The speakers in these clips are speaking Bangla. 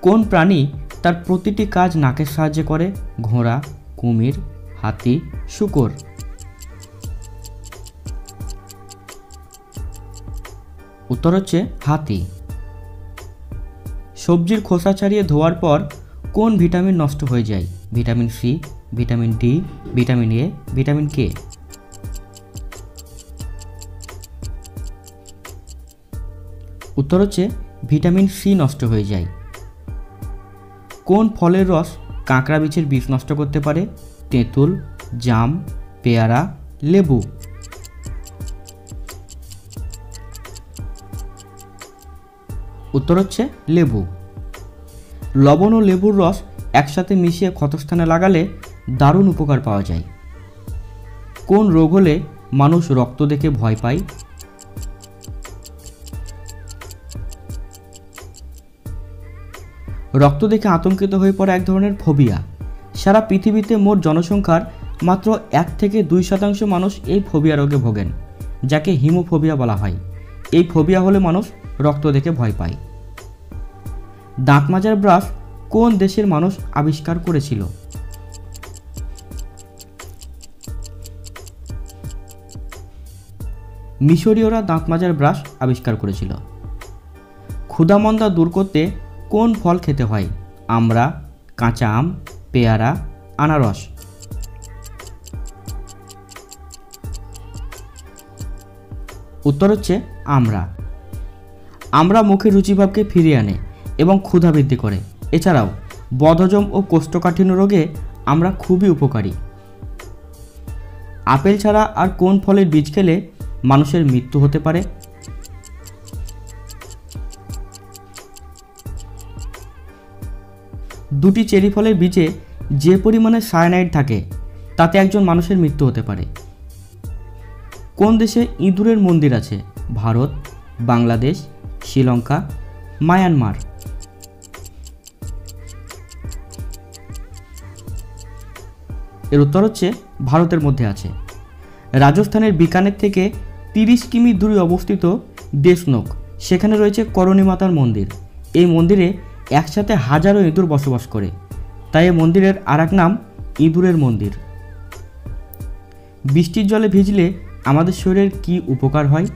কোন প্রাণী তার প্রতিটি কাজ নাকের সাহায্যে করে? ঘোড়া, কুমির, হাতি, শূকর। উত্তর হচ্ছে হাতি। সবজির খোসা ছাড়িয়ে ধোয়ার পর কোন ভিটামিন নষ্ট হয়ে যায়? Vitamin C, vitamin D, vitamin A, vitamin K. উত্তর হচ্ছে ভিটামিন সি নষ্ট হয়ে যায়। কোন ফলের রস কাঁকড়া বিছের বিষ নষ্ট করতে পারে? তেঁতুল, জাম, পেয়ারা, লেবু। উত্তর হচ্ছে লেবু। লবণ ও লেবুর রস একসাথে মিশিয়ে ক্ষতস্থানে লাগালে দারুণ উপকার পাওয়া যায়। কোন রোগ হলে মানুষ রক্ত দেখে ভয় পায়? রক্ত দেখে আতঙ্কিত হয়ে পড়া এক ধরনের ফোবিয়া। সারা পৃথিবীতে মোট জনসংখ্যার মাত্র 1 থেকে 2% মানুষ এই ফোবিয়া রোগে ভোগেন, যাকে হিমোফোবিয়া বলা হয়। এই ফোবিয়া হলে মানুষ রক্ত দেখে ভয় পায়। দাঁত মাজার ব্রাশ কোন দেশের মানুষ আবিষ্কার করেছিল? মিশরীয়রা দাঁত মাজার ব্রাশ আবিষ্কার করেছিল। ক্ষুধামন্দা দূর করতে কোন ফল খেতে হয়? আমড়া, কাঁচা আম, পেয়ারা, আনারস। উত্তর হচ্ছে আমড়া। আমড়া মুখের রুচিভাবকে ফিরিয়ে আনে এবং ক্ষুধা বৃদ্ধি করে। এছাড়াও বদহজম ও কোষ্ঠকাঠিন্য রোগে আমরা খুবই উপকারী। আপেল ছাড়া আর কোন ফলের বীজ খেলে মানুষের মৃত্যু হতে পারে? দুটি চেরি ফলের বীজে যে পরিমাণে সায়ানাইড থাকে তাতে একজন মানুষের মৃত্যু হতে পারে। কোন দেশে ইঁদুরের মন্দির আছে? ভারত, বাংলাদেশ, শ্রীলঙ্কা, মায়ানমার। এর উত্তর হচ্ছে ভারতের মধ্যে আছে। রাজস্থানের বিকানের থেকে 30 কিমি দূরে অবস্থিত দেশনোক, সেখানে রয়েছে করণী মাতার মন্দির। এই মন্দিরে একসাথে হাজারো ইঁদুর বসবাস করে, তাই এই মন্দিরের আরেক নাম ইঁদুরের মন্দির। বৃষ্টির জলে ভিজলে আমাদের শরীরের কি উপকার হয়?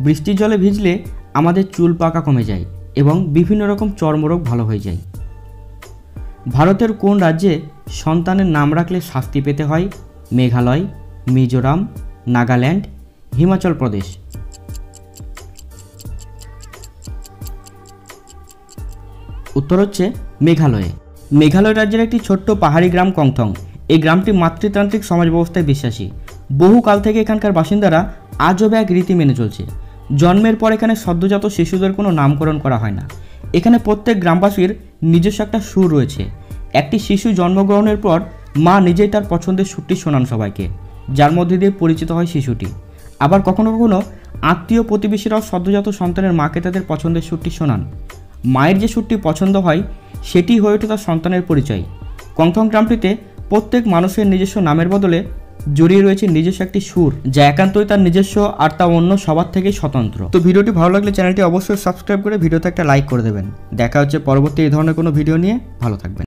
বৃষ্টির জলে ভিজলে আমাদের চুল পাকা কমে যায় এবং বিভিন্ন রকম চর্মরোগ ভালো হয়ে যায়। ভারতের কোন রাজ্যে সন্তানের নাম রাখলে শাস্তি পেতে হয়? মেঘালয়, মিজোরাম, নাগাল্যান্ড, হিমাচল প্রদেশ। উত্তর হচ্ছে মেঘালয়ে। মেঘালয় রাজ্যের একটি ছোট্ট পাহাড়ি গ্রাম কংথং। এই গ্রামটি মাতৃতান্ত্রিক সমাজ ব্যবস্থায় বিশ্বাসী। বহুকাল থেকে এখানকার বাসিন্দারা আজও এক রীতি মেনে চলছে। জন্মের পর এখানে সদ্যজাত শিশুদের কোনো নামকরণ করা হয় না। এখানে প্রত্যেক গ্রামবাসীর নিজস্ব একটা সুর রয়েছে। একটি শিশু জন্মগ্রহণের পর মা নিজেই তার পছন্দের সুরটি শোনান সবাইকে, যার মধ্যে দিয়ে পরিচিত হয় শিশুটি। আবার কখনো কখনো আত্মীয় প্রতিবেশীরাও সদ্যজাত সন্তানের মাকে তাদের পছন্দের সুরটি শোনান। মায়ের যে সুরটি পছন্দ হয় সেটি হয়ে ওঠে তার সন্তানের পরিচয়। কংথং গ্রামটিতে প্রত্যেক মানুষের নিজস্ব নামের বদলে জড়িয়ে রয়েছে নিজস্ব একটি সুর, যা একান্তই তার নিজস্ব আর তা অন্য সবার থেকেই স্বতন্ত্র। তো ভিডিওটি ভালো লাগলে চ্যানেলটি অবশ্যই সাবস্ক্রাইব করে ভিডিওতে একটা লাইক করে দেবেন। দেখা হচ্ছে পরবর্তী এই ধরনের কোনো ভিডিও নিয়ে। ভালো থাকবেন।